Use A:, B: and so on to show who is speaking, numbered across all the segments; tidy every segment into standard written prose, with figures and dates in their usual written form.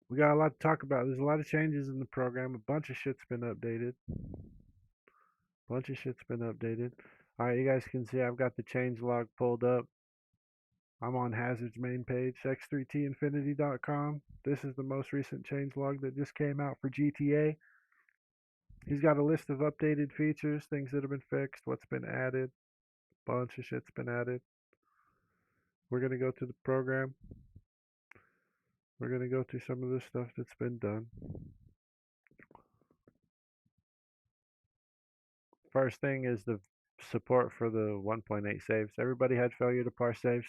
A: We got a lot to talk about. There's a lot of changes in the program. A bunch of shit's been updated. Bunch of shit's been updated. All right, you guys can see I've got the change log pulled up. I'm on Hazard's main page, x3tinfinity.com. This is the most recent change log that just came out for GTA. He's got a list of updated features, things that have been fixed, what's been added. Bunch of shit's been added. We're going to go through the program. We're going to go through some of the stuff that's been done. First thing is the support for the 1.8 saves. Everybody had failure to parse saves.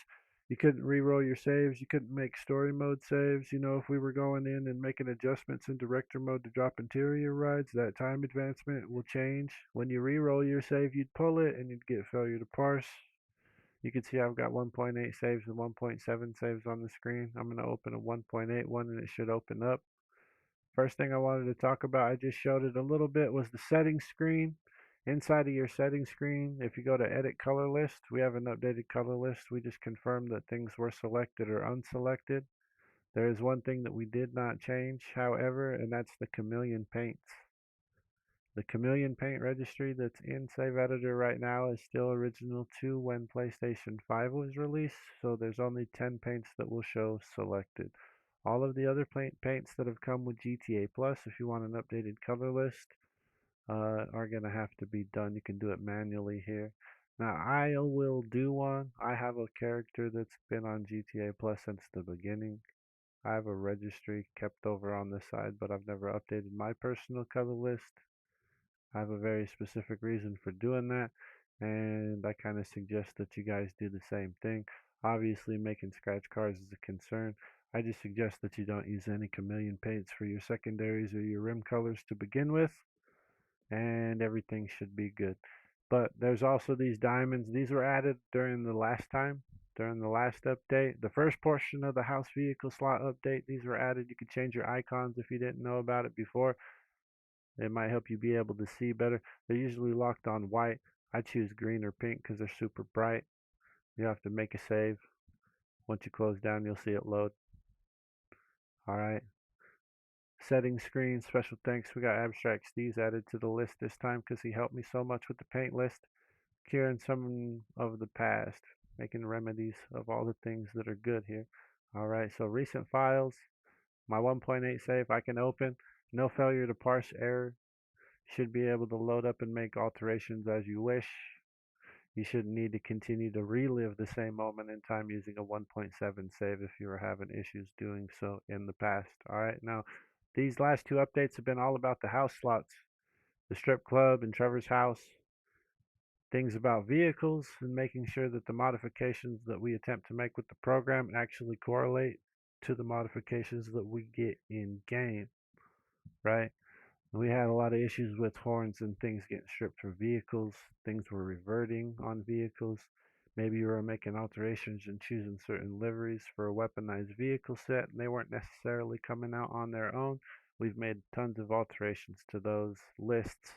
A: You couldn't re-roll your saves. You couldn't make story mode saves. You know, if we were going in and making adjustments in director mode to drop interior rides, that time advancement will change. When you re-roll your save, you'd pull it and you'd get failure to parse. You can see I've got 1.8 saves and 1.7 saves on the screen. I'm going to open a 1.8 one and it should open up. First thing I wanted to talk about, I just showed it a little bit, was the settings screen. Inside of your settings screen, if you go to edit color list, we have an updated color list. We just confirmed that things were selected or unselected. There is one thing that we did not change, however, and that's the chameleon paints. The chameleon paint registry that's in Save Editor right now is still original to when PlayStation 5 was released, so there's only 10 paints that will show selected. All of the other paints that have come with GTA Plus, if you want an updated color list, are going to have to be done. You can do it manually here. Now, I will do one. I have a character that's been on GTA Plus since the beginning. I have a registry kept over on this side, but I've never updated my personal color list. I have a very specific reason for doing that, and I kind of suggest that you guys do the same thing. Obviously, making scratch cards is a concern. I just suggest that you don't use any chameleon paints for your secondaries or your rim colors to begin with, and everything should be good. But there's also these diamonds. These were added during the last time, during the last update. The first portion of the house vehicle slot update, these were added. You could change your icons if you didn't know about it before. It might help you be able to see better. They're usually locked on white. I choose green or pink because they're super bright. You have to make a save. Once you close down, you'll see it load. All right. Settings screen, special thanks. We got Abstract Steve's added to the list this time because he helped me so much with the paint list, curing some of the past, making remedies of all the things that are good here. All right, so recent files, my 1.8 save I can open. No failure to parse error. Should be able to load up and make alterations as you wish. You shouldn't need to continue to relive the same moment in time using a 1.7 save if you were having issues doing so in the past. All right, now these last two updates have been all about the house slots, the strip club and Trevor's house, things about vehicles, and making sure that the modifications that we attempt to make with the program actually correlate to the modifications that we get in game, right? We had a lot of issues with horns and things getting stripped from vehicles. Things were reverting on vehicles. Maybe you were making alterations and choosing certain liveries for a weaponized vehicle set, and they weren't necessarily coming out on their own. We've made tons of alterations to those lists.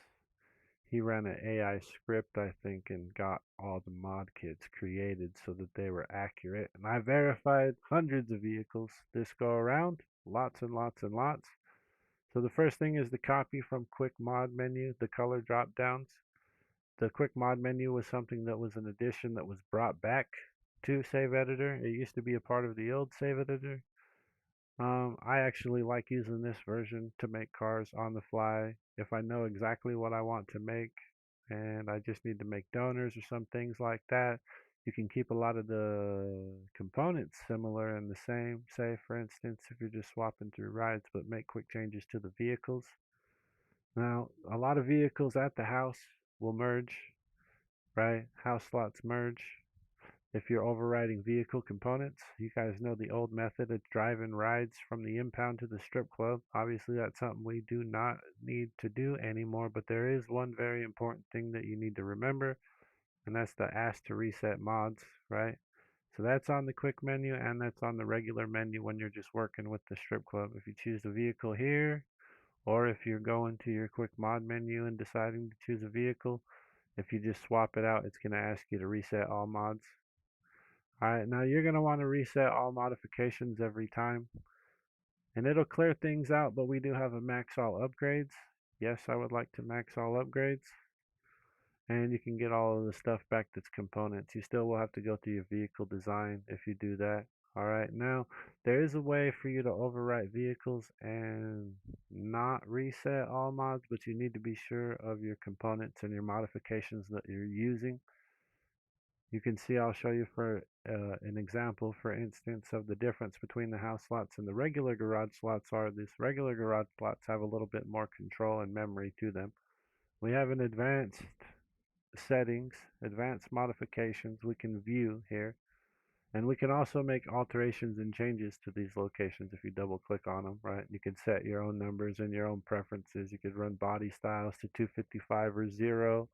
A: He ran an AI script, I think, and got all the mod kits created so that they were accurate. And I verified hundreds of vehicles this go around, lots and lots and lots. So the first thing is the copy from quick mod menu, the color drop downs. The quick mod menu was something that was an addition that was brought back to Save Editor. It used to be a part of the old Save Editor. I actually like using this version to make cars on the fly. If I know exactly what I want to make and I just need to make donors or some things like that, you can keep a lot of the components similar and the same. Say, for instance, if you're just swapping through rides, but make quick changes to the vehicles. Now, a lot of vehicles at the house will merge, right? House slots merge. If you're overriding vehicle components, you guys know the old method of driving rides from the impound to the strip club. Obviously, that's something we do not need to do anymore, but there is one very important thing that you need to remember, and that's the ask to reset mods, right? So that's on the quick menu and that's on the regular menu when you're just working with the strip club. If you choose the vehicle here, or if you're going to your quick mod menu and deciding to choose a vehicle, if you just swap it out, it's going to ask you to reset all mods. Alright, now you're going to want to reset all modifications every time. and it'll clear things out, but we do have a max all upgrades. Yes, I would like to max all upgrades. And you can get all of the stuff back that's components. You still will have to go through your vehicle design if you do that. All right, now there is a way for you to overwrite vehicles and not reset all mods, but you need to be sure of your components and your modifications that you're using. You can see, I'll show you for an example, for instance, of the difference between the house slots and the regular garage slots are these regular garage slots have a little bit more control and memory to them. We have an advanced settings, advanced modifications we can view here. And we can also make alterations and changes to these locations if you double click on them, right? You can set your own numbers and your own preferences. You could run body styles to 255 or 0,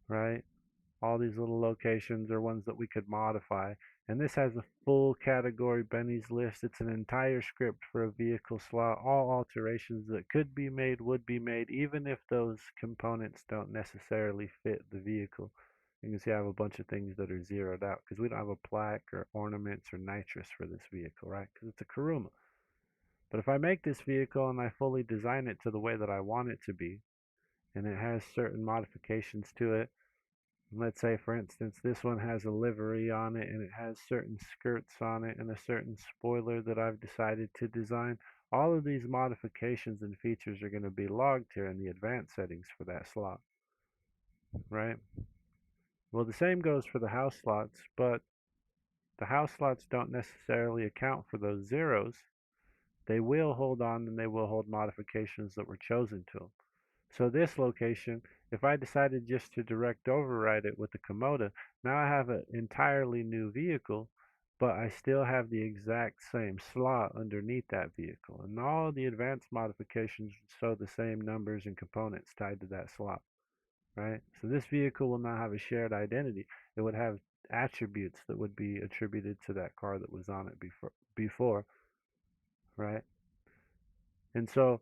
A: right? All these little locations are ones that we could modify. And this has a full category Benny's list. It's an entire script for a vehicle slot. All alterations that could be made would be made, even if those components don't necessarily fit the vehicle. You can see I have a bunch of things that are zeroed out because we don't have a plaque or ornaments or nitrous for this vehicle, right? Because it's a Kuruma. But if I make this vehicle and I fully design it to the way that I want it to be, and it has certain modifications to it, let's say, for instance, this one has a livery on it and it has certain skirts on it and a certain spoiler that I've decided to design. All of these modifications and features are going to be logged here in the advanced settings for that slot, right? Well, the same goes for the house slots, but the house slots don't necessarily account for those zeros. They will hold on and they will hold modifications that were chosen to them. So this location, if I decided just to direct override it with the Komoda, now I have an entirely new vehicle, but I still have the exact same slot underneath that vehicle. And all the advanced modifications show the same numbers and components tied to that slot, right? So this vehicle will now have a shared identity. It would have attributes that would be attributed to that car that was on it before, right? And so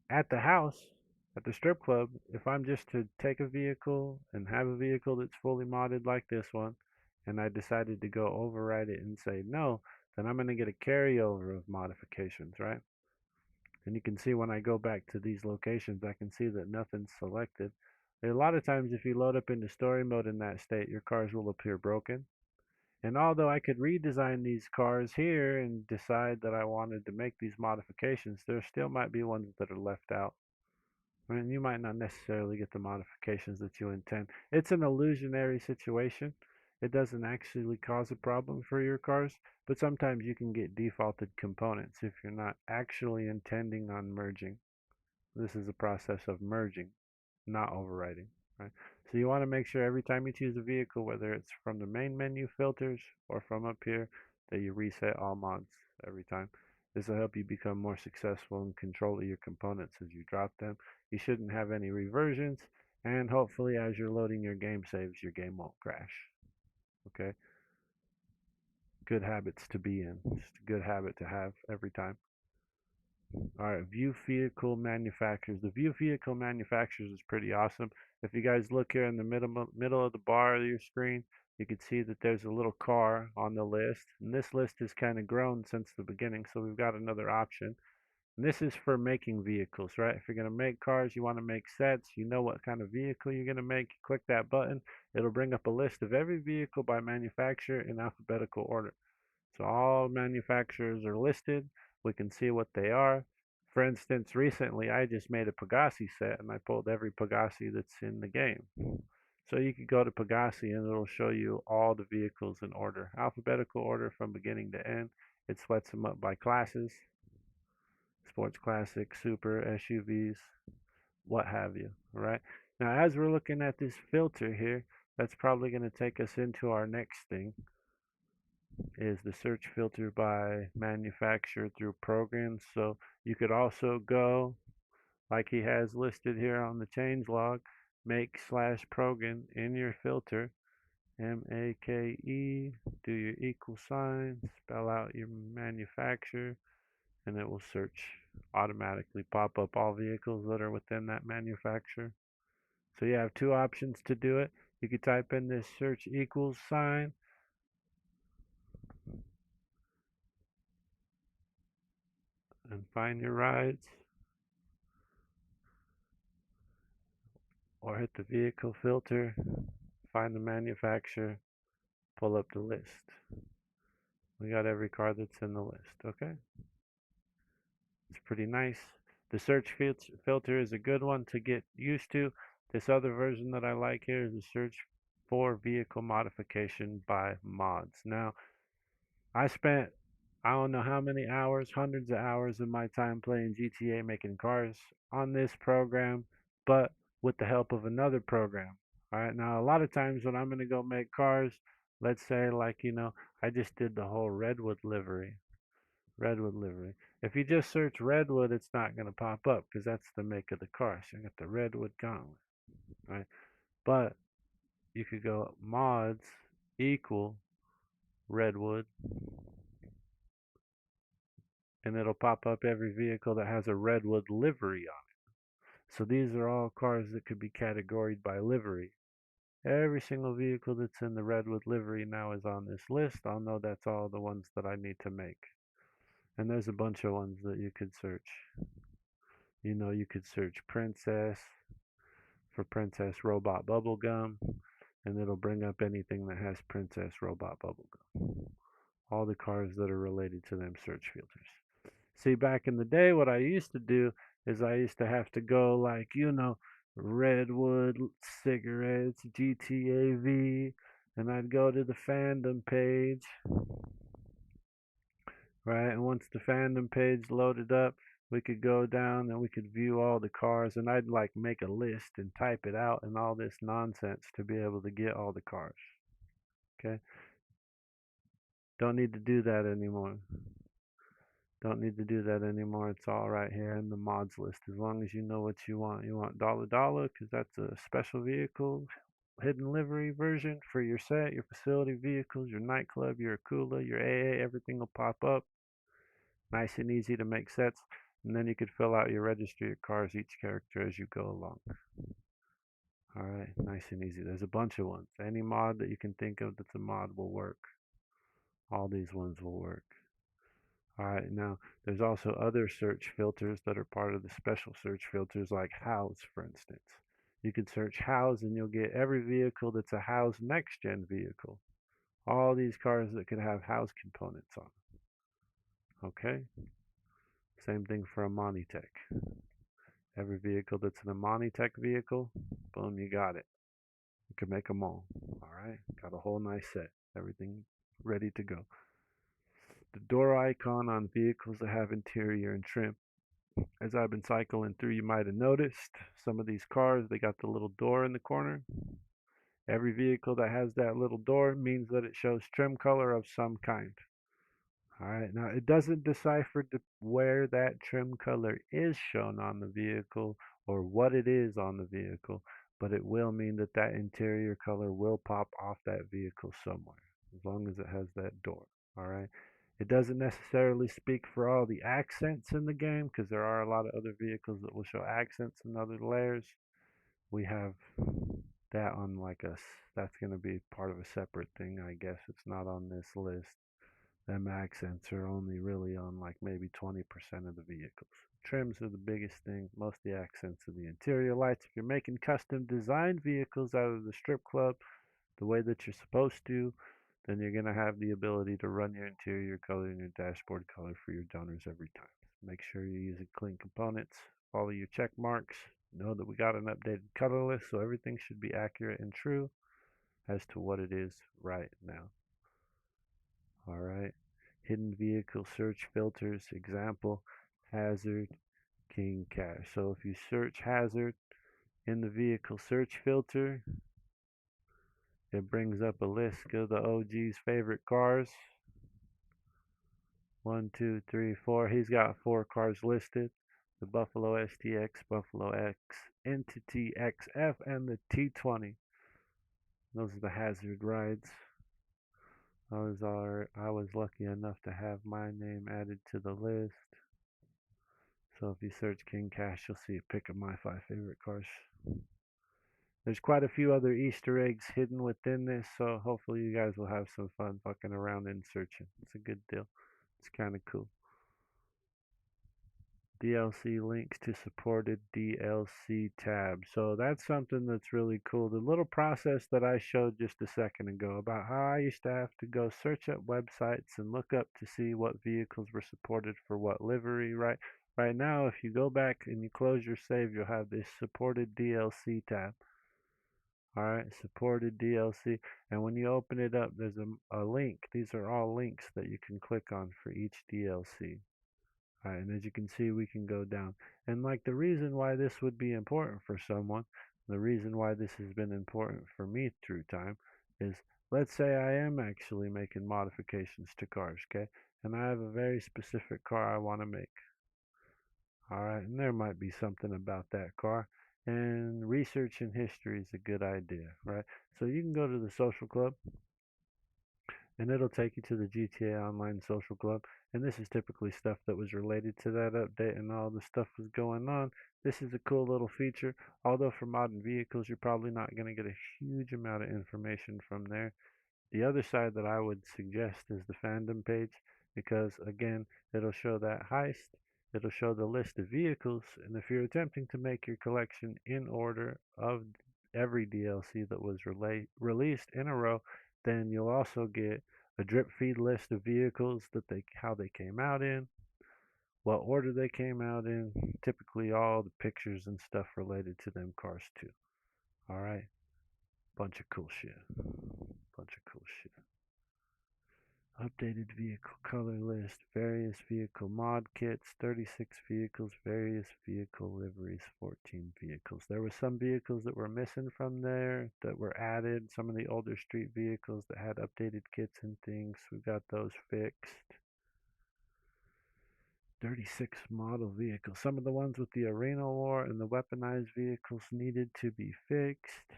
A: at the house, at the strip club, if I'm just to take a vehicle and have a vehicle that's fully modded like this one, and I decided to go override it and say no, then I'm going to get a carryover of modifications, right? And you can see when I go back to these locations, I can see that nothing's selected. A lot of times if you load up into story mode in that state, your cars will appear broken. And although I could redesign these cars here and decide that I wanted to make these modifications, there still might be ones that are left out. And you might not necessarily get the modifications that you intend. It's an illusionary situation. It doesn't actually cause a problem for your cars, but sometimes you can get defaulted components if you're not actually intending on merging. This is a process of merging, not overriding, right? So you want to make sure every time you choose a vehicle, whether it's from the main menu filters or from up here, that you reset all mods every time. This will help you become more successful in control of your components as you drop them. You shouldn't have any reversions, and hopefully as you're loading your game saves, your game won't crash. Okay? Good habits to be in. Just a good habit to have every time. All right, view vehicle manufacturers. The view vehicle manufacturers is pretty awesome. If you guys look here in the middle of the bar of your screen, you can see that there's a little car on the list. And this list has kind of grown since the beginning, so we've got another option. And this is for making vehicles, right? If you're going to make cars, you want to make sets, you know what kind of vehicle you're going to make, you click that button. It'll bring up a list of every vehicle by manufacturer in alphabetical order. So all manufacturers are listed. We can see what they are. For instance, recently I just made a Pegasi set and I pulled every Pegasi that's in the game. So you could go to Pegasi and it'll show you all the vehicles in order, alphabetical order from beginning to end. It splits them up by classes, sports classic, super, SUVs, what have you, all right? Now, as we're looking at this filter here, that's probably going to take us into our next thing, is the search filter by manufacturer through programs. So you could also go, like he has listed here on the changelog, make slash program in your filter, MAKE, do your equal sign, spell out your manufacturer, and it will search, automatically pop up all vehicles that are within that manufacturer. So you have two options to do it. You could type in this search equals sign, and find your rides, or hit the vehicle filter, find the manufacturer, pull up the list. We got every car that's in the list, okay? It's pretty nice. The search filter is a good one to get used to. This other version that I like here is the search for vehicle modification by mods. Now, I spent I don't know how many hours, hundreds of hours of my time playing GTA making cars on this program, but with the help of another program. All right, now a lot of times when I'm going to go make cars, let's say like, I just did the whole redwood livery. Redwood livery. If you just search redwood, it's not going to pop up because that's the make of the car. So you got the redwood gauntlet, right? But you could go mods equal redwood, and it'll pop up every vehicle that has a redwood livery on it. So these are all cars that could be categorized by livery. Every single vehicle that's in the redwood livery now is on this list. I'll know that's all the ones that I need to make. And there's a bunch of ones that you could search. You could search Princess for Princess Robot Bubblegum, and it'll bring up anything that has Princess Robot Bubblegum. All the cars that are related to them search filters. See, back in the day, what I used to do is I used to have to go like, Redwood cigarettes, GTAV, and I'd go to the fandom page, right? And once the fandom page loaded up, we could go down and we could view all the cars, and I'd like make a list and type it out and all this nonsense to be able to get all the cars. Okay? Don't need to do that anymore. Don't need to do that anymore. It's all right here in the mods list. As long as you know what you want. You want dollar dollar because that's a special vehicle, hidden livery version for your set, your facility vehicles, your nightclub, your Akula, your AA. Everything will pop up. Nice and easy to make sets. And then you could fill out your registry of cars, each character as you go along. All right, nice and easy. There's a bunch of ones. Any mod that you can think of that's a mod will work. All these ones will work. All right, now there's also other search filters that are part of the special search filters, like house, for instance. You could search house and you'll get every vehicle that's a house next gen vehicle. All these cars that could have house components on. Okay? Same thing for a Monitech. Every vehicle that's an Amonitech vehicle, boom, you got it. You can make them all. All right? Got a whole nice set. Everything ready to go. The door icon on vehicles that have interior and trim. As I've been cycling through, you might have noticed some of these cars, they got the little door in the corner. Every vehicle that has that little door means that it shows trim color of some kind. All right, now it doesn't decipher where that trim color is shown on the vehicle or what it is on the vehicle, but it will mean that that interior color will pop off that vehicle somewhere, as long as it has that door. All right. It doesn't necessarily speak for all the accents in the game because there are a lot of other vehicles that will show accents and other layers. We have that on like us. That's going to be part of a separate thing, I guess. It's not on this list. Them accents are only really on like maybe 20% of the vehicles. Trims are the biggest thing. Most of the accents are the interior lights. If you're making custom designed vehicles out of the strip club the way that you're supposed to, then you're going to have the ability to run your interior color and your dashboard color for your donors every time. Make sure you're using clean components. Follow your check marks. Know that we got an updated color list, so everything should be accurate and true as to what it is right now. All right. Hidden vehicle search filters. Example, hazard, king cash. So if you search hazard in the vehicle search filter, it brings up a list of the OG's favorite cars. 1, 2, 3, 4. He's got 4 cars listed. The Buffalo STX, Buffalo X, Entity XF, and the T20. Those are the hazard rides. I was lucky enough to have my name added to the list. So if you search King Cash, you'll see a pic of my 5 favorite cars. There's quite a few other Easter eggs hidden within this, so hopefully you guys will have some fun fucking around and searching. It's a good deal. It's kind of cool. DLC links to supported DLC tabs. So that's something that's really cool. The little process that I showed just a second ago about how I used to have to go search up websites and look up to see what vehicles were supported for what livery, right? Right now, if you go back and you close your save, you'll have this supported DLC tab. All right, supported DLC. And when you open it up, there's a link. These are all links that you can click on for each DLC. All right, and as you can see, we can go down. And like the reason why this would be important for someone, the reason why this has been important for me through time is, let's say I am actually making modifications to cars, okay? And I have a very specific car I want to make. All right, and there might be something about that car. And researching history is a good idea, right? So you can go to the social club and it'll take you to the GTA Online Social Club. And this is typically stuff that was related to that update and all the stuff was going on. This is a cool little feature. Although for modern vehicles, you're probably not going to get a huge amount of information from there. The other side that I would suggest is the fandom page because, again, it'll show that heist. It'll show the list of vehicles. And if you're attempting to make your collection in order of every DLC that was released in a row, then you'll also get a drip feed list of vehicles that how they came out in, what order they came out in, typically all the pictures and stuff related to them cars too. All right, bunch of cool shit. Bunch of cool shit. Updated vehicle color list, various vehicle mod kits, 36 vehicles, various vehicle liveries, 14 vehicles. There were some vehicles that were missing from there that were added, some of the older street vehicles that had updated kits and things. We got those fixed. 36 model vehicles. Some of the ones with the arena war and the weaponized vehicles needed to be fixed.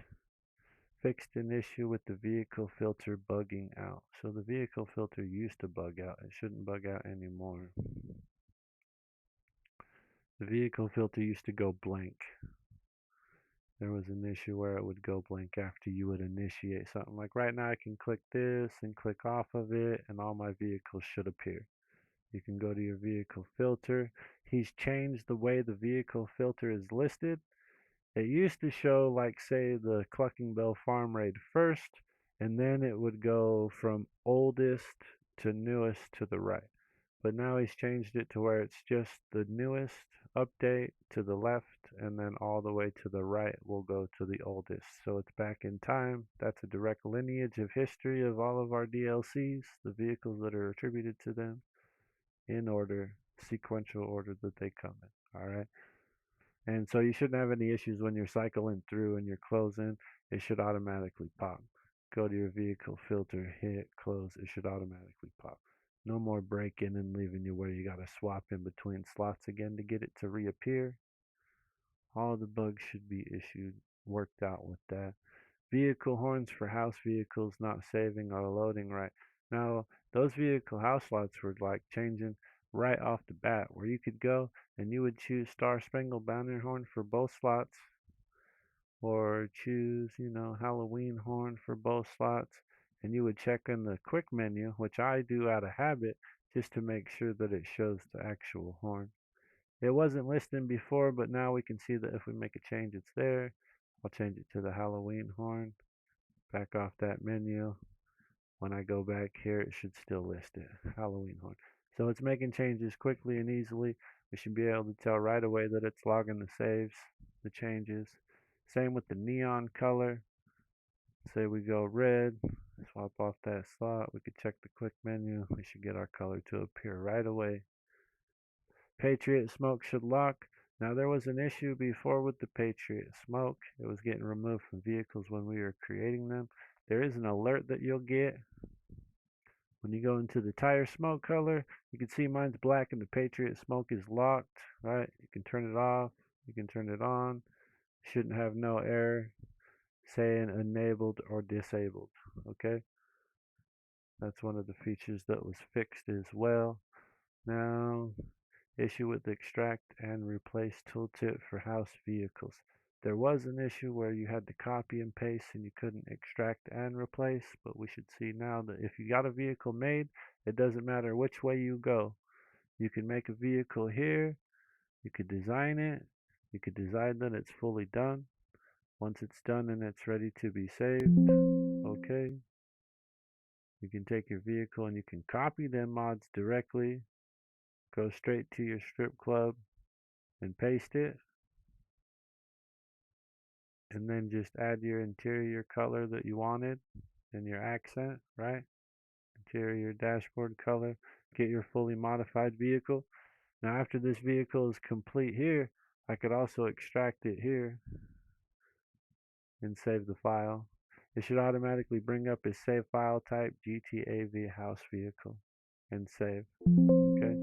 A: Fixed an issue with the vehicle filter bugging out. So the vehicle filter used to bug out. It shouldn't bug out anymore. The vehicle filter used to go blank. There was an issue where it would go blank after you would initiate something. Like right now I can click this and click off of it and all my vehicles should appear. You can go to your vehicle filter. He's changed the way the vehicle filter is listed. It used to show, like, say, the Clucking Bell Farm Raid first, and then it would go from oldest to newest to the right. But now he's changed it to where it's just the newest update to the left, and then all the way to the right will go to the oldest. So it's back in time. That's a direct lineage of history of all of our DLCs, the vehicles that are attributed to them, in order, sequential order that they come in. All right. And so you shouldn't have any issues when you're cycling through and you're closing. It should automatically pop. Go to your vehicle filter, hit close. It should automatically pop. No more breaking and leaving you where you got to swap in between slots again to get it to reappear. All the bugs should be worked out with that. Vehicle horns for house vehicles not saving or loading right. Now, those vehicle house slots were like changing right off the bat, where you could go and you would choose Star Spangled Banner horn for both slots, or choose, Halloween horn for both slots, and you would check in the quick menu, which I do out of habit, just to make sure that it shows the actual horn. It wasn't listed before, but now we can see that if we make a change, it's there. I'll change it to the Halloween horn. Back off that menu. When I go back here, it should still list it. Halloween horn. So it's making changes quickly and easily. We should be able to tell right away that it's logging the saves, the changes. Same with the neon color. Say we go red, swap off that slot. We could check the quick menu. We should get our color to appear right away. Patriot smoke should lock. Now there was an issue before with the Patriot smoke. It was getting removed from vehicles when we were creating them. There is an alert that you'll get when you go into the tire smoke color. You can see mine's black and the Patriot smoke is locked, right? You can turn it off, you can turn it on. Shouldn't have no error saying enabled or disabled, okay? That's one of the features that was fixed as well. Now, issue with the extract and replace tooltip for house vehicles. There was an issue where you had to copy and paste and you couldn't extract and replace, but we should see now that if you got a vehicle made, it doesn't matter which way you go. You can make a vehicle here, You could design it. You could decide that it's fully done. Once it's done and it's ready to be saved, okay, you can take your vehicle and you can copy them mods directly, go straight to your strip club and paste it, and then just add your interior color that you wanted and your accent, right? Interior dashboard color, get your fully modified vehicle. Now after this vehicle is complete here, I could also extract it here and save the file. It should automatically bring up a save file type GTAV house vehicle and save. Okay.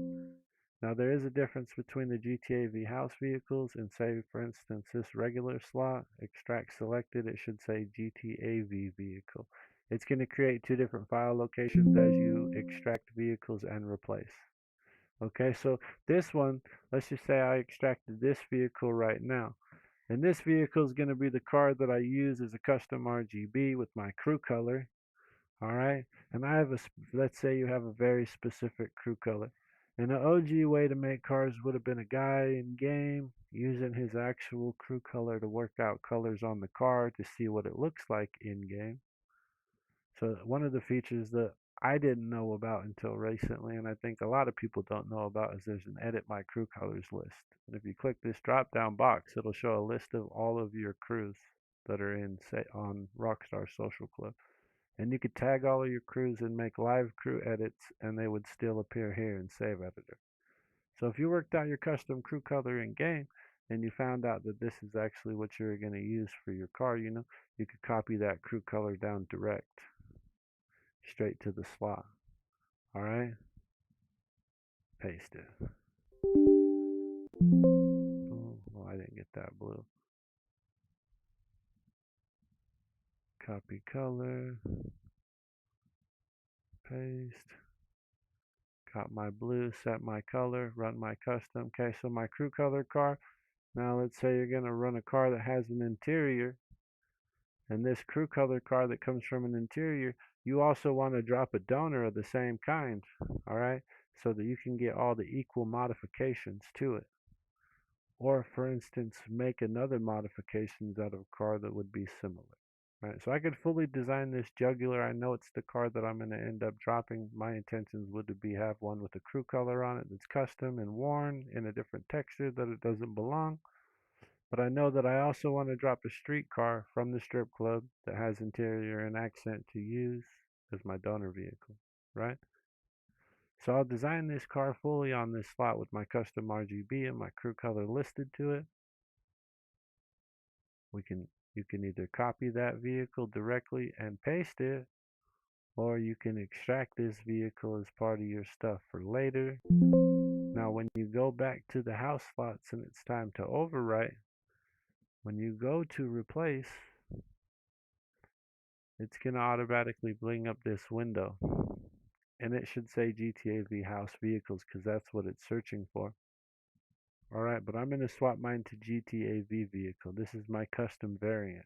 A: Now there is a difference between the GTAV house vehicles and say for instance this regular slot, extract selected, it should say GTAV vehicle. It's going to create two different file locations as you extract vehicles and replace. Okay, so this one, let's just say I extracted this vehicle right now. And this vehicle is going to be the car that I use as a custom RGB with my crew color. All right. And I have let's say you have a very specific crew color. And the OG way to make cars would have been a guy in game using his actual crew color to work out colors on the car to see what it looks like in game. So one of the features that I didn't know about until recently, and I think a lot of people don't know about, is there's an edit my crew colors list. And if you click this drop down box, it'll show a list of all of your crews that are in say on Rockstar Social Club. And you could tag all of your crews and make live crew edits, and they would still appear here in Save Editor. So if you worked out your custom crew color in game, and you found out that this is actually what you're going to use for your car, you could copy that crew color down direct, straight to the slot. All right, paste it. Oh, I didn't get that blue. Copy color, paste. Got my blue, set my color, run my custom. Okay, so my crew color car. Now let's say you're going to run a car that has an interior, and this crew color car that comes from an interior, you also want to drop a donor of the same kind, all right, so that you can get all the equal modifications to it. Or for instance, make another modifications out of a car that would be similar. Right, so I could fully design this jugular. I know it's the car that I'm going to end up dropping. My intentions would to be have one with a crew color on it that's custom and worn in a different texture that it doesn't belong. But I know that I also want to drop a street car from the strip club that has interior and accent to use as my donor vehicle, right? So I'll design this car fully on this slot with my custom RGB and my crew color listed to it. You can either copy that vehicle directly and paste it, or you can extract this vehicle as part of your stuff for later. Now when you go back to the house slots and it's time to overwrite, when you go to replace, it's going to automatically bring up this window. And it should say GTAV house vehicles because that's what it's searching for. Alright, but I'm going to swap mine to GTAV vehicle. This is my custom variant.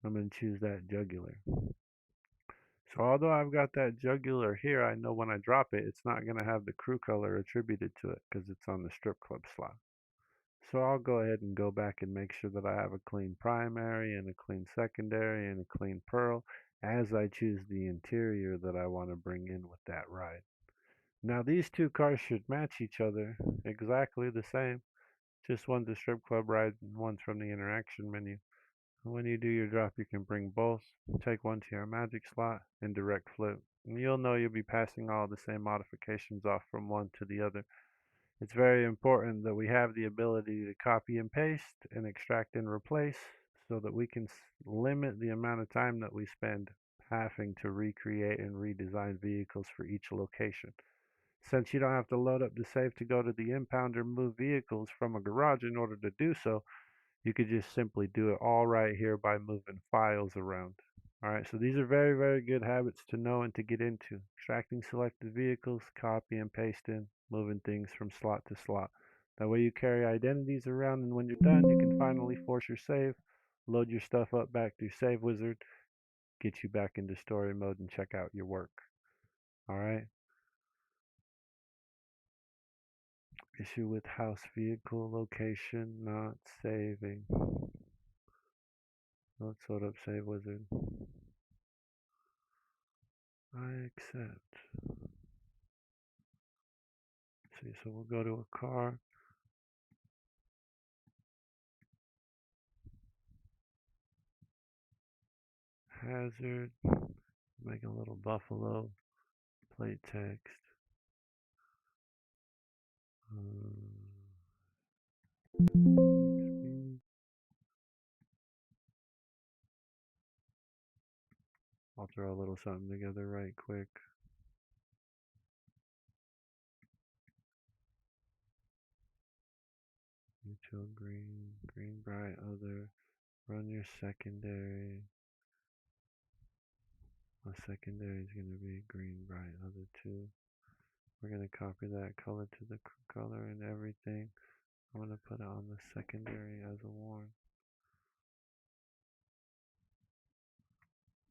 A: I'm going to choose that jugular. So although I've got that jugular here, I know when I drop it, it's not going to have the crew color attributed to it because it's on the strip club slot. So I'll go ahead and go back and make sure that I have a clean primary and a clean secondary and a clean pearl as I choose the interior that I want to bring in with that ride. Now these two cars should match each other exactly the same. Just one's a strip club ride and one's from the interaction menu. When you do your drop, you can bring both, take one to your magic slot, and direct flip. And you'll know you'll be passing all the same modifications off from one to the other. It's very important that we have the ability to copy and paste and extract and replace so that we can limit the amount of time that we spend having to recreate and redesign vehicles for each location. Since you don't have to load up the save to go to the impound or move vehicles from a garage in order to do so, you could just simply do it all right here by moving files around. Alright, so these are very, very good habits to know and to get into. Extracting selected vehicles, copy and pasting, moving things from slot to slot. That way you carry identities around, and when you're done, you can finally force your save, load your stuff up back through Save Wizard, get you back into story mode and check out your work. Alright? Issue with house vehicle location not saving. Let's load up Save Wizard. I accept. See, so we'll go to a car. Hazard. Make a little buffalo. Plate text. I'll throw a little something together right quick. Mutual green, green bright other. Run your secondary. My secondary is going to be green bright other 2. We're going to copy that color to the color and everything. I'm going to put it on the secondary as a warn.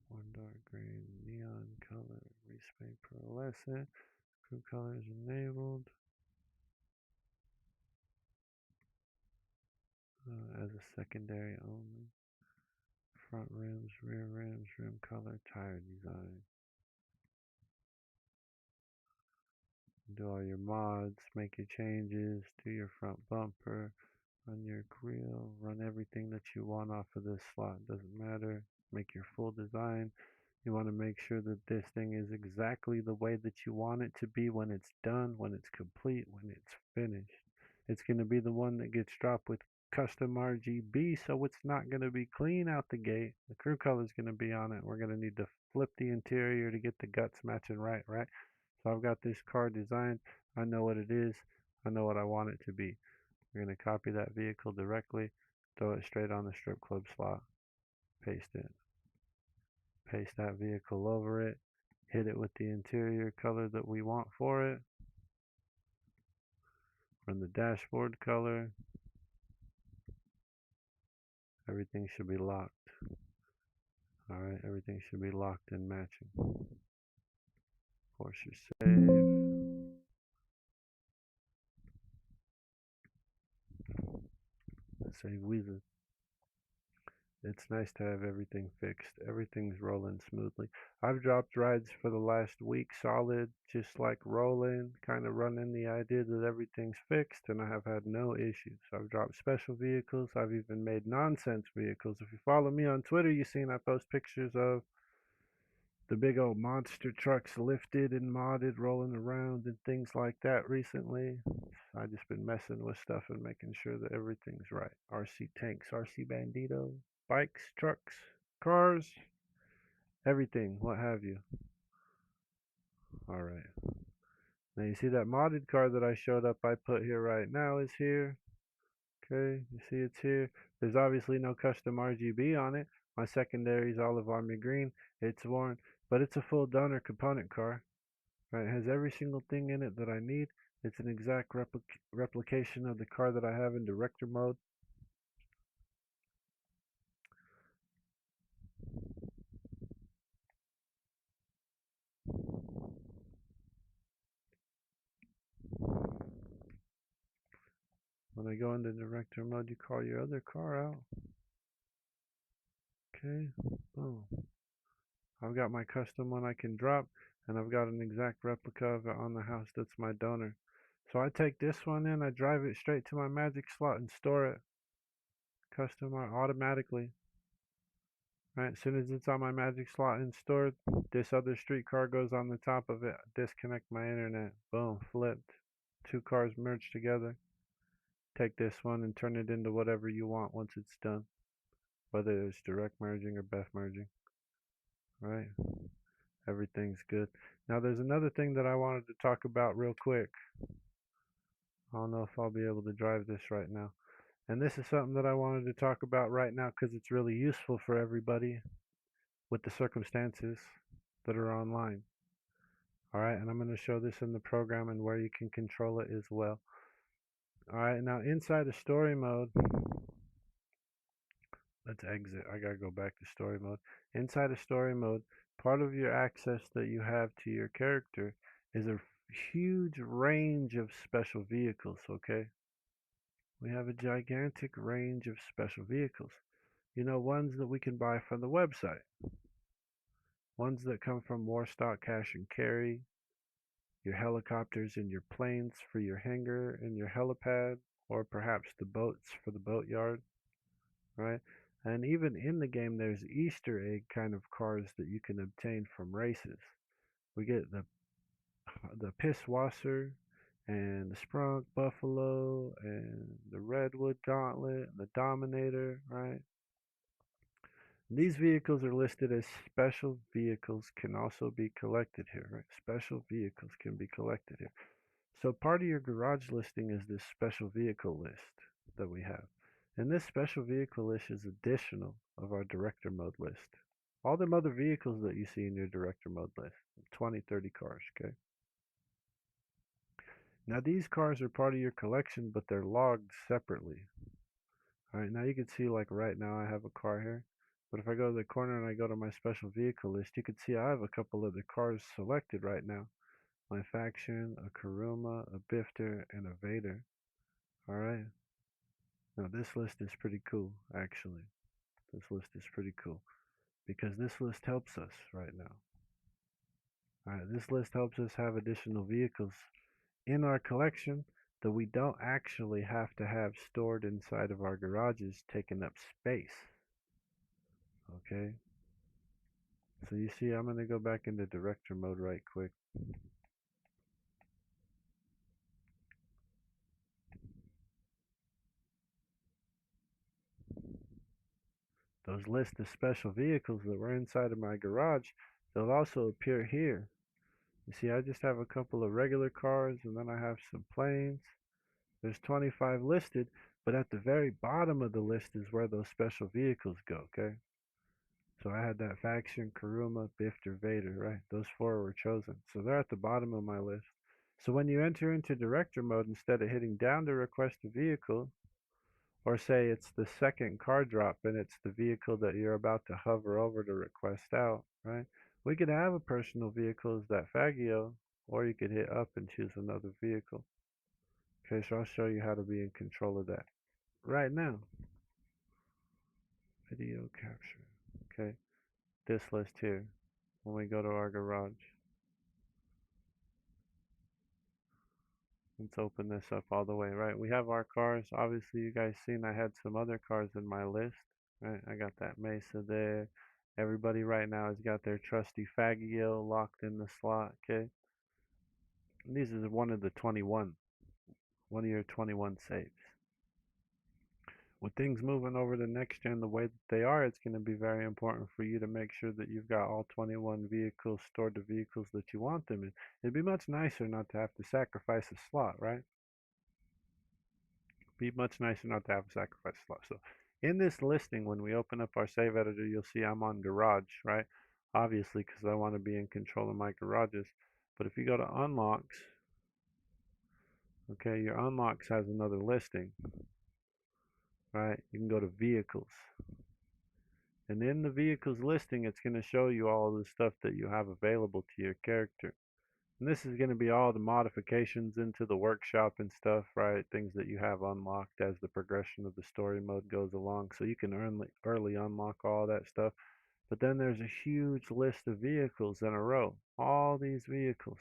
A: One dark green, neon color, respray pearlescent. Crew colors enabled. As a secondary only. Front rims, rear rims, rim color, tire design. Do all your mods, make your changes, do your front bumper, run your grill, run everything that you want off of this slot. Doesn't matter. Make your full design. You want to make sure that this thing is exactly the way that you want it to be when it's done, when it's complete, when it's finished. It's going to be the one that gets dropped with custom RGB, so it's not going to be clean out the gate. The crew color is going to be on it. We're going to need to flip the interior to get the guts matching right? So I've got this car designed. I know what it is. I know what I want it to be. We're going to copy that vehicle directly, throw it straight on the strip club slot, paste it. Paste that vehicle over it, hit it with the interior color that we want for it. Run the dashboard color. Everything should be locked. Alright, everything should be locked and matching. Force your save. Save wizard. It's nice to have everything fixed. Everything's rolling smoothly. I've dropped rides for the last week solid, just like rolling, kind of running the idea that everything's fixed, and I have had no issues. I've dropped special vehicles. I've even made nonsense vehicles. If you follow me on Twitter, you've seen I post pictures of the big old monster trucks lifted and modded, rolling around and things like that recently. I've just been messing with stuff and making sure that everything's right. RC tanks, RC bandito, bikes, trucks, cars, everything, what have you. Alright. Now you see that modded car that I showed up I put here right now is here. Okay, you see it's here. There's obviously no custom RGB on it. My secondary is olive army green. It's worn, but it's a full donor component car. Right, it has every single thing in it that I need. It's an exact replication of the car that I have in director mode. When I go into director mode, you call your other car out. Okay, boom. I've got my custom one I can drop, and I've got an exact replica of it on the house that's my donor. So I take this one in, I drive it straight to my magic slot and store it custom automatically. Right, as soon as it's on my magic slot and stored, this other street car goes on the top of it. Disconnect my internet. Boom, flipped. 2 cars merged together. Take this one and turn it into whatever you want once it's done, whether it's direct merging or Beth merging. Right? Everything's good. Now there's another thing that I wanted to talk about real quick. I don't know if I'll be able to drive this right now. And this is something that I wanted to talk about right now because it's really useful for everybody with the circumstances that are online. Alright, and I'm going to show this in the program and where you can control it as well. Alright, now inside of story mode, let's exit. I gotta go back to story mode. Inside of story mode, part of your access that you have to your character is huge range of special vehicles, okay? We have a gigantic range of special vehicles. You know, ones that we can buy from the website, ones that come from War Stock Cash and Carry, your helicopters and your planes for your hangar and your helipad, or perhaps the boats for the boatyard, right? And even in the game, there's Easter egg kind of cars that you can obtain from races. We get the Pisswasser and the Sprunk Buffalo and the Redwood Gauntlet and the Dominator, right? These vehicles are listed as special vehicles can also be collected here, right? Special vehicles can be collected here. So part of your garage listing is this special vehicle list that we have. And this special vehicle list is additional of our director mode list. All them other vehicles that you see in your director mode list, 20, 30 cars, okay? Now these cars are part of your collection, but they're logged separately. All right, now you can see like right now I have a car here. But if I go to the corner and I go to my special vehicle list, you can see I have a couple of the cars selected right now. My faction, a Kuruma, a Bifter, and a Vader. All right. Now this list is pretty cool, actually. This list is pretty cool because this list helps us right now. All right, this list helps us have additional vehicles in our collection that we don't actually have to have stored inside of our garages, taking up space. Okay. So you see, I'm going to go back into director mode right quick. Those lists of special vehicles that were inside of my garage, they'll also appear here. You see, I just have a couple of regular cars and then I have some planes. There's 25 listed, but at the very bottom of the list is where those special vehicles go, okay? So I had that faction, Kuruma, Bifter, Vader, right? Those four were chosen. So they're at the bottom of my list. So when you enter into director mode, instead of hitting down to request a vehicle, or say it's the second car drop and it's the vehicle that you're about to hover over to request out, right? We could have a personal vehicle as that Faggio, or you could hit up and choose another vehicle. Okay, so I'll show you how to be in control of that right now. Video capture. Okay, this list here. When we go to our garage, let's open this up all the way, right? We have our cars. Obviously, you guys seen I had some other cars in my list, right? I got that Mesa there. Everybody right now has got their trusty Faggio locked in the slot, okay? And these is one of the 21, one of your 21 saves. With things moving over to next gen the way that they are, it's going to be very important for you to make sure that you've got all 21 vehicles stored to vehicles that you want them in. It'd be much nicer not to have to sacrifice a slot, right? Be much nicer not to have a sacrifice slot. So in this listing, when we open up our save editor, you'll see I'm on garage, right? Obviously, because I want to be in control of my garages. But if you go to unlocks, okay, your unlocks has another listing, right? You can go to vehicles. And in the vehicles listing, it's going to show you all the stuff that you have available to your character. And this is going to be all the modifications into the workshop and stuff, right? Things that you have unlocked as the progression of the story mode goes along. So you can early unlock all that stuff. But then there's a huge list of vehicles in a row. All these vehicles.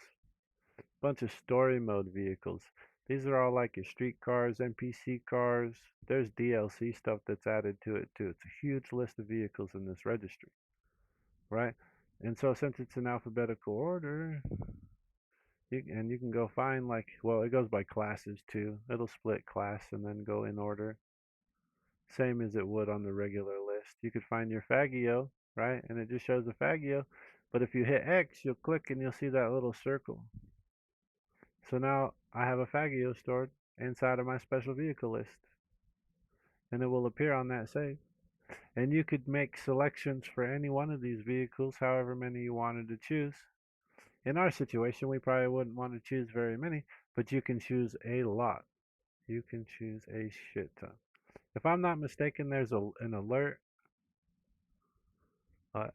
A: Bunch of story mode vehicles. These are all like your street cars, NPC cars. There's DLC stuff that's added to it too. It's a huge list of vehicles in this registry, right? And so since it's in alphabetical order, and you can go find like, well, it goes by classes too. It'll split class and then go in order, same as it would on the regular list. You could find your Faggio, right? And it just shows the Faggio. But if you hit X, you'll click and you'll see that little circle. So now I have a Faggio stored inside of my special vehicle list, and it will appear on that save. And you could make selections for any one of these vehicles, however many you wanted to choose. In our situation, we probably wouldn't want to choose very many, but you can choose a lot. You can choose a shit ton. If I'm not mistaken, there's an alert.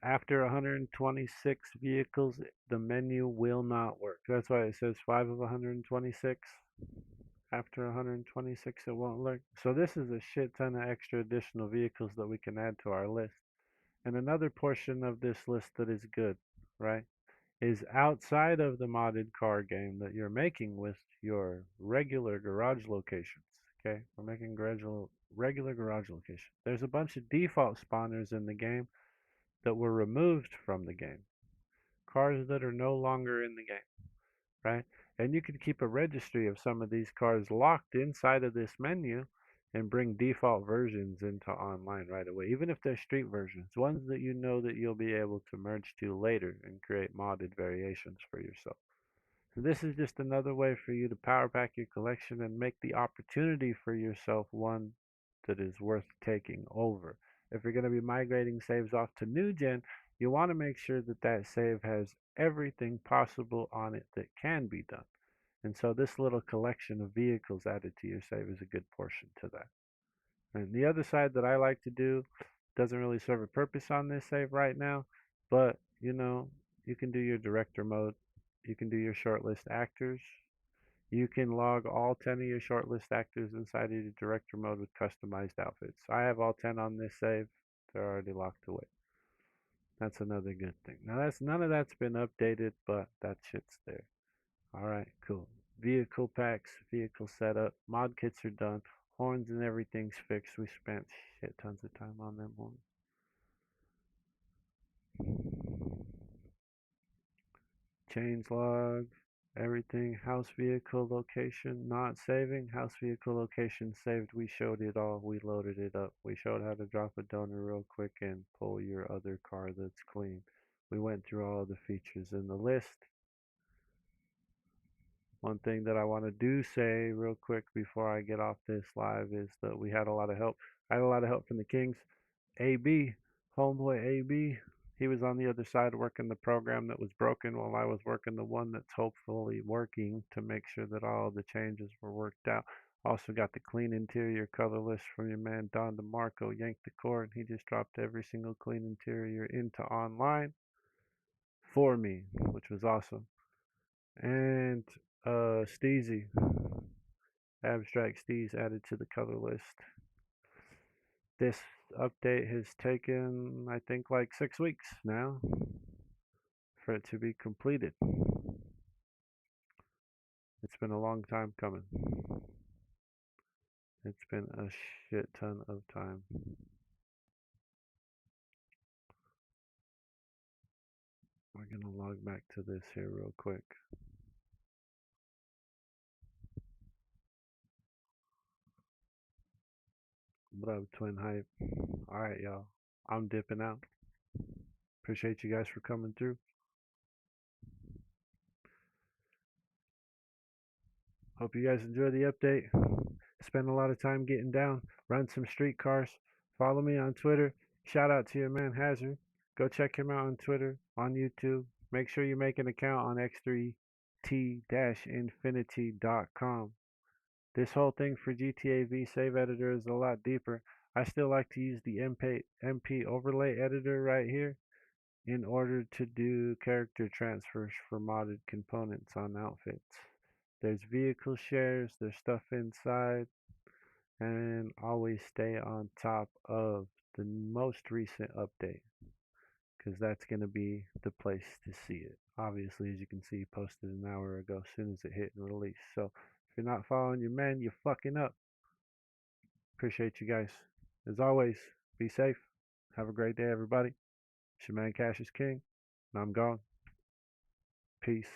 A: After 126 vehicles, the menu will not work. That's why it says 5 of 126. After 126, it won't work. So this is a shit ton of extra additional vehicles that we can add to our list. And another portion of this list that is good, right, is outside of the modded car game that you're making with your regular garage locations. Okay, we're making regular garage location. There's a bunch of default spawners in the game that were removed from the game. Cars that are no longer in the game, right? And you can keep a registry of some of these cars locked inside of this menu and bring default versions into online right away, even if they're street versions, ones that you know that you'll be able to merge to later and create modded variations for yourself. So this is just another way for you to power pack your collection and make the opportunity for yourself one that is worth taking over. If you're going to be migrating saves off to new gen, you want to make sure that that save has everything possible on it that can be done. And so this little collection of vehicles added to your save is a good portion to that. And the other side that I like to do doesn't really serve a purpose on this save right now, but you can do your director mode, you can do your shortlist actors, you can log all 10 of your shortlist actors inside of your director mode with customized outfits. I have all 10 on this save. They're already locked away. That's another good thing. Now that's none of that's been updated, but that shit's there. All right, cool. Vehicle packs, vehicle setup, mod kits are done. Horns and everything's fixed. We spent shit tons of time on them horns. Change log, everything. House vehicle location, not saving. House vehicle location saved. We showed it all. We loaded it up. We showed how to drop a donor real quick and pull your other car that's clean. We went through all the features in the list. One thing that I want to do say real quick before I get off this live is that we had a lot of help. I had a lot of help from the Kings. AB, homeboy AB, he was on the other side working the program that was broken while I was working the one that's hopefully working to make sure that all the changes were worked out. Also got the clean interior color list from your man Don DeMarco, yanked the cord. He just dropped every single clean interior into online for me, which was awesome. And Steezy, Abstract Steez added to the color list. This update has taken, I think, like 6 weeks now for it to be completed. It's been a long time coming. It's been a shit ton of time. We're gonna log back to this here real quick. What up, Twin Hype? Alright, y'all. I'm dipping out. Appreciate you guys for coming through. Hope you guys enjoy the update. Spend a lot of time getting down, run some street cars. Follow me on Twitter. Shout out to your man Hazard. Go check him out on Twitter, on YouTube. Make sure you make an account on x3t-infinity.com. This whole thing for GTA V Save Editor is a lot deeper. I still like to use the MP overlay editor right here in order to do character transfers for modded components on outfits. There's vehicle shares, there's stuff inside, and always stay on top of the most recent update because that's going to be the place to see it. Obviously, as you can see, posted an hour ago as soon as it hit and released. So if you're not following your man, you're fucking up. Appreciate you guys. As always, be safe. Have a great day, everybody. It's your man Cash is King, and I'm gone. Peace.